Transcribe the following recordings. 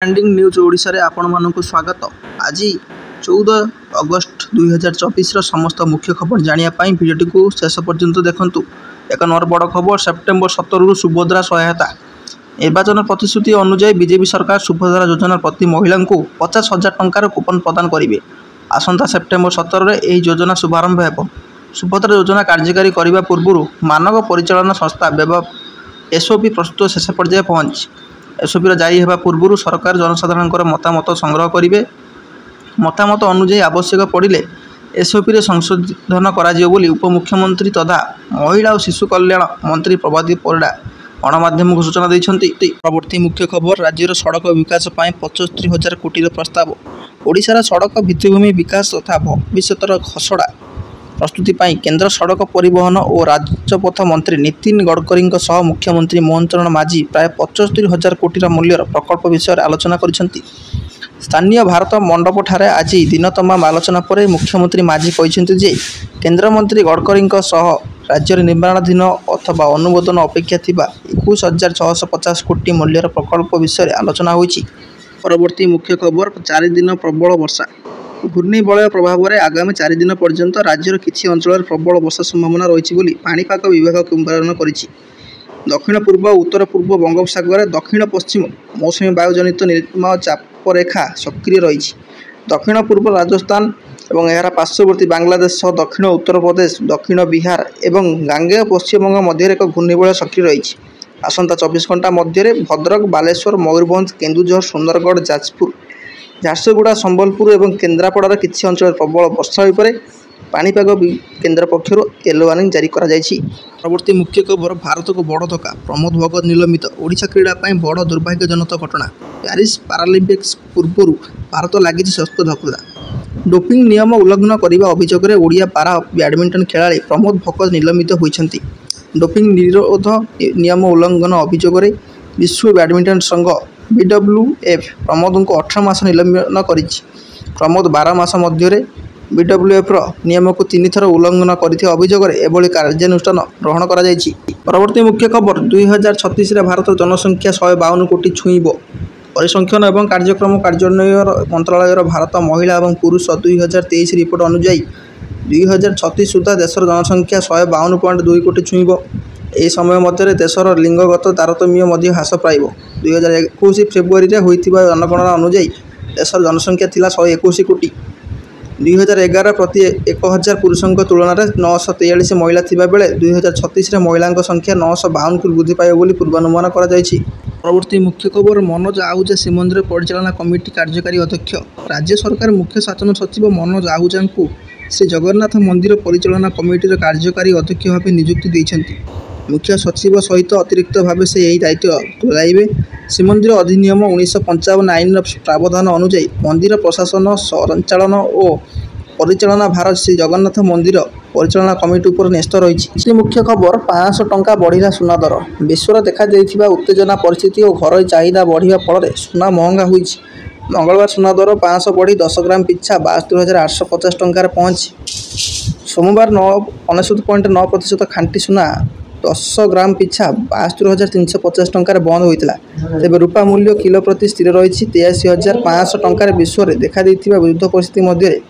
Breaking news Odisha रे आपण मानक स्वागत। आज 14 अगस्त 2024 समस्त मुख्य खबर जानिया पाई भिडियोटी को शेष पर्यंत देखंतु। एक नंबर बड़ खबर सेप्टेम्बर 17 रु सुभद्रा सहायता निर्वाचन प्रतिश्रुति अनुसार बीजेपी सरकार सुभद्रा योजना प्रति महिला को 50,000 टंकार कूपन प्रदान करेंगे। आसंता सेप्टेम्बर 17 रे एही योजना शुभारंभ हो। सुभद्रा योजना कार्यकारी करने पूर्व मानक परिचालन संस्था एसओपी प्रस्तुत शेष पर्याय पहुंच एसओपी जारी होगा पूर्व सरकार जनसाधारण मतामत संग्रह करेंगे। मतामत अनुଯାयी आवश्यक पड़े एसओपी रे संशोधन कर उपमुख्यमंत्री तथा महिला और शिशु कल्याण मंत्री प्रभाती परिड़ा गणमाध्यम को सूचना देते। परवर्ती मुख्य खबर राज्यर सड़क विकास 75,000 कोटी प्रस्ताव। ओडिशार सड़क भित्तिभूमि विकास तथा भविष्यतर खसड़ा प्रस्तुति केंद्र सड़क परिवहन और राजपथ मंत्री नितिन गडकरी मुख्यमंत्री मोहन चरण माझी प्राय 75,000 कोटी मूल्यर प्रकल्प विषय आलोचना करिसेंती। स्थानीय भारत मंडप ठारे आज दिन तमाम आलोचना पर मुख्यमंत्री माझी कहते जे केंद्र मंत्री गडकरी राज्य निर्माणाधीन अथवा अनुमोदन अपेक्षा थिबा 21,650 कोटी मूल्यर प्रकल्प विषय आलोचना होईछि। परवर्ती मुख्य खबर 4 दिन प्रबल वर्षा। घूर्णिबलय प्रभाव में आगामी 4 दिन पर्यंत राज्यर किछि अंचल प्रबल वर्षा संभावना रही बोली पाणीपाग विभाग पूर्वानुमान करिछि। दक्षिण पूर्व उत्तर पूर्व बंगोपसागर दक्षिण पश्चिम मौसुमी वायुजनित निम्न चाप रेखा सक्रिय रही। दक्षिण पूर्व राजस्थान और यार पार्श्ववर्ती बांग्लादेश सह दक्षिण उत्तर प्रदेश दक्षिण बिहार और गांगेय पश्चिमबंग मध्य एक घूर्णिबलय सक्रिय रही। आसंता 24 घंटा मध्य भद्रक बालेश्वर मयूरभंज केन्दुझर सुंदरगढ़ जाजपुर झारसुगुड़ा संबलपुर और केन्द्रापड़ार किछि अंचल प्रबल वर्षा हो पारे। पाणीपाग केन्द्र पक्षर येलो वार्निंग जारी करा जायछि। परवर्ती मुख्य खबर भारत को बड़ धक्का प्रमोद भगत निलंबित। ओडिशा क्रीड़ा बड़ दुर्भाग्यजनक घटना। प्यारिस पारालिम्पिक्स पूर्व भारत लगी शस्त धक्का। डोपिंग नियम उल्लंघन करने अभियोग में ओडिया पारा बैडमिंटन खेलाड़ी प्रमोद भगत निलंबित होइछन्ति। डोपिंग निरोध नियम उल्लंघन अभियोग में विश्व बैडमिंटन संघ BWF प्रमोद को 18 मास निलंबन करिछि। प्रमोद 12 मास मध्य BWF नियम को 3 थर उल्लंघन करथिय अभियोग में एभली कार्यानुष्ठान ग्रहण करा जायछि। परवर्ती मुख्य खबर 2036 रे भारत जनसंख्या 152 कोटी छुईब। परिसंख्यान एवं कार्यक्रम कार्यान्वयन मंत्रालय भारत महिला और पुरुष 2023 रिपोर्ट अनुसार 2036 सुधा देशर जनसंख्या 152.2 कोटी छुईब। यह समय मध्य देशर लिंगगत तारतम्य ह्रास पाइब। 2021 फेब्रुआरी में होइतिबा जनगणना अनुसार देशर जनसंख्या थिला 121 कोटी। 2011 प्रति 1000 पुरुषों तुलन में 943 महिला थिबा बेले 2036 रे महिला संख्या 952 को वृद्धि पाइब बोली पूर्वानुमान करा जायछि। परवर्ती मुख्य खबर मनोज आहूजा श्रीमंदिर परिचालना कमिटी कार्यकारी अध्यक्ष। राज्य सरकार मुख्य शासन सचिव मनोज आहूजा को श्री जगन्नाथ मंदिर परिचालना कमिटी कार्यकारी अध्यक्ष भाव नियुक्ति देइछन्ति। मुख्य सचिव सहित अतिरिक्त भाव से यही दायित्व तुलाइबे। श्रीमंदिर अधिनियम 1955 आईन प्रावधान अनुसार मंदिर प्रशासन संचालन और परिचालना भार श्री जगन्नाथ मंदिर परिचालना कमिटी उपर न्यस्त रही। मुख्य खबर 500 टंका बढ़िला सुना दर। विश्वर देखा देइथिबा उत्तेजना परिस्थिति और घर चाहिदा बढ़िया फल सुना महंगा होइछि। मंगलवार सुना दर 500 बढ़ी 10 ग्राम पिछा 72,850 टंकार पहुंची। सोमवार 99.9% खांटी सुना 10 ग्राम पिछा 72,350 टंकार बंद होता। तेज रूपा मूल्य किलो प्रति स्थिर रही 83,500 टंकार। विश्व में देखा विरुद्ध परिस्थिति मध्य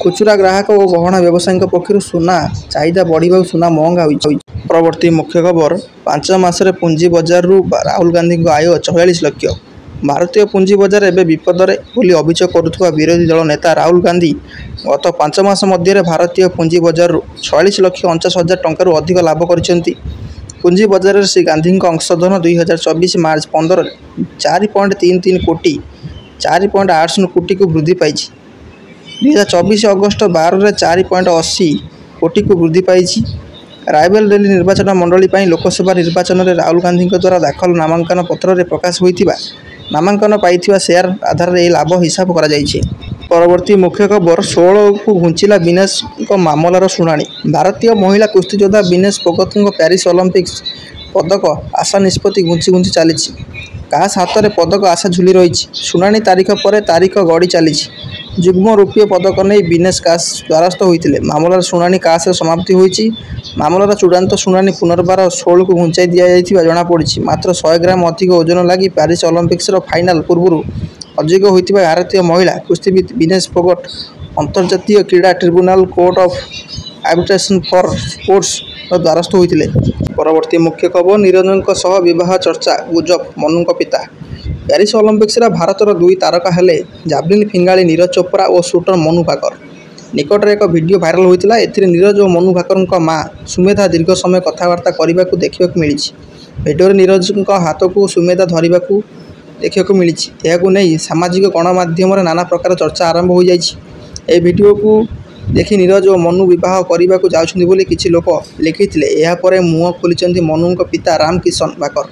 खुचुरा ग्राहक और गहना व्यवसायी पक्षर सुना चाहिदा बढ़ा सुना महंगा होइछि। परवर्ती मुख्य खबर 5 मासरे पुंजी बजार राहुल गांधी आय 44 लाख। भारतीय पुंजी बजार एवं विपदरे बोली अभियोग करुवा विरोधी दल नेता राहुल गांधी गत 5 मास मध्य भारतीय पुंजी बजार 46,49,000 टंकार अधिक लाभ करिसेंति। पुंजी बजार श्री गांधी अंशधन 2024 मार्च 15 4.33 कोटी 4.80 कोटी को वृद्धि पाई। 2024 अगस्त 12 4.80 कोटी को वृद्धि पाई। रायबरेली निर्वाचन मंडली लोकसभा निर्वाचन में राहुल गांधी द्वारा दाखल नामांकन पत्र में प्रकाश होता नामांकन पाइथिबा शेयर आधार में लाभ हिसाब करा जायछि। परवर्ती मुख्य खबर 16 को घुंचिला विनेश मामलार शुणाणी। भारतीय महिला कुस्ती योद्धा विनेश फोगत प्यारिस ओलंपिक्स पदक आशा निष्पत्ति घुंची घुंची चली। कास हाथ में पदक आशा झुली रही। शुणाणी तारीख पर तारीख गड़ी चली। ଯୁଗ୍ମ ରୌପ୍ୟ ପଦକ ନେଇ ବିନେଶ କାସ୍ ଦ୍ୱାରସ୍ଥ ହୋଇଥିଲେ। ମାମଲାର ଶୁଣାଣି କାସ୍ରେ ସମାପ୍ତି ହୋଇଛି। ମାମଲାର ଚୂଡ଼ାନ୍ତ ଶୁଣାଣି ପୁନର୍ବାର 16କୁ ଘୁଞ୍ଚାଇ ଦିଆଯାଇଥିବା ଜଣାପଡ଼ିଛି। ମାତ୍ର 100 ଗ୍ରାମ ଅଧିକ ଓଜନ ଲାଗି ପ୍ୟାରିସ୍ ଅଲିମ୍ପିକ୍ସର ଫାଇନାଲ୍ ପୂର୍ବରୁ ଅଯୋଗ୍ୟ ହୋଇଥିବା ଭାରତୀୟ ମହିଳା କୁସ୍ତିବିତ୍ ବିନେଶ ଫୋଗଟ ଅନ୍ତର୍ଜାତୀୟ କ୍ରୀଡ଼ା tribunal court of arbitration for ସ୍ପୋର୍ଟସର ଦ୍ୱାରସ୍ଥ ହୋଇଥିଲେ। ପରବର୍ତ୍ତୀ ମୁଖ୍ୟ ଖବର ନିରଞ୍ଜନଙ୍କ ସହ ବିବାହ ଚର୍ଚ୍ଚା ଗୁଜବ ମନୁଙ୍କ ପିତା। ପ୍ୟାରିସ୍ ଅଲିମ୍ପିକ୍ସରେ ଭାରତର ଦୁଇ ତାରକା ହେଲେ ଜାଭଲିନ୍ ଫିଙ୍ଗାଳି ନୀରଜ ଚୋପ୍ରା ଓ ସୁଟର ମନୁ ଭାକର। ନିକଟରେ ଏକ ଭିଡ଼ିଓ ଭାଇରାଲ ହୋଇଥିଲା। ଏଥିରେ ନୀରଜ ଓ ମନୁ ଭାକରଙ୍କ ମା ସୁମେଧା ଦୀର୍ଘ ସମୟ କଥାବାର୍ତ୍ତା କରିବାକୁ ଦେଖିବାକୁ ମିଳିଛି। ଭିଡ଼ିଓରେ ନୀରଜଙ୍କ ହାତକୁ ସୁମେଧା ଧରିବାକୁ ଦେଖିବାକୁ ମିଳିଛି। ଏହାକୁ ନେଇ ସାମାଜିକ ଗଣମାଧ୍ୟମରେ ନାନା ପ୍ରକାର ଚର୍ଚ୍ଚା ଆରମ୍ଭ ହୋଇଯାଇଛି। ଏହି ଭିଡ଼ିଓକୁ ଦେଖି ନୀରଜ ଓ ମନୁ ବିବାହ କରିବାକୁ ଯାଉଛନ୍ତି ବୋଲି କିଛି ଲୋକ ଲେଖିଥିଲେ। ଏହାପରେ ମୁହଁ ଖୋଲିଛନ୍ତି ମନୁଙ୍କ ପିତା ରାମ କିଶନ ଭାକର।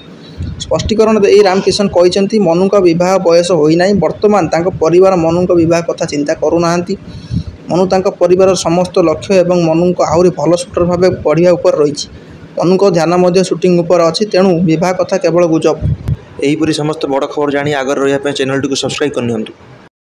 ସ୍ପଷ୍ଟୀକରଣ ଦେଇ ରାମ କିଶନ କହିଛନ୍ତି, ମନୁଙ୍କ ବିବାହ ବୟସ ହୋଇନାହିଁ। ବର୍ତ୍ତମାନ ତାଙ୍କ ପରିବାର ମନୁଙ୍କ ବିବାହ କଥା ଚିନ୍ତା କରୁନାହାନ୍ତି। ମନୁ ତାଙ୍କ ପରିବାରର ସମସ୍ତ ଲକ୍ଷ୍ୟ ଏବଂ ମନୁଙ୍କ ଆହୁରି ଭଲ ସୁଟର ଭାବେ ବଢ଼ିବା ଉପରେ ରହିଛି। ମନୁଙ୍କ ଧ୍ୟାନ ମଧ୍ୟ ସୁଟିଂ ଉପରେ ଅଛି। ତେଣୁ ବିବାହ କଥା କେବଳ ଗୁଜବ। ଏହିପରି ସମସ୍ତ ବଡ଼ ଖବର ଜାଣି ଆଗରେ ରହିବା ପାଇଁ ଚ୍ୟାନେଲଟିକୁ ସବସ୍କ୍ରାଇବ୍ କରିନିଅନ୍ତୁ।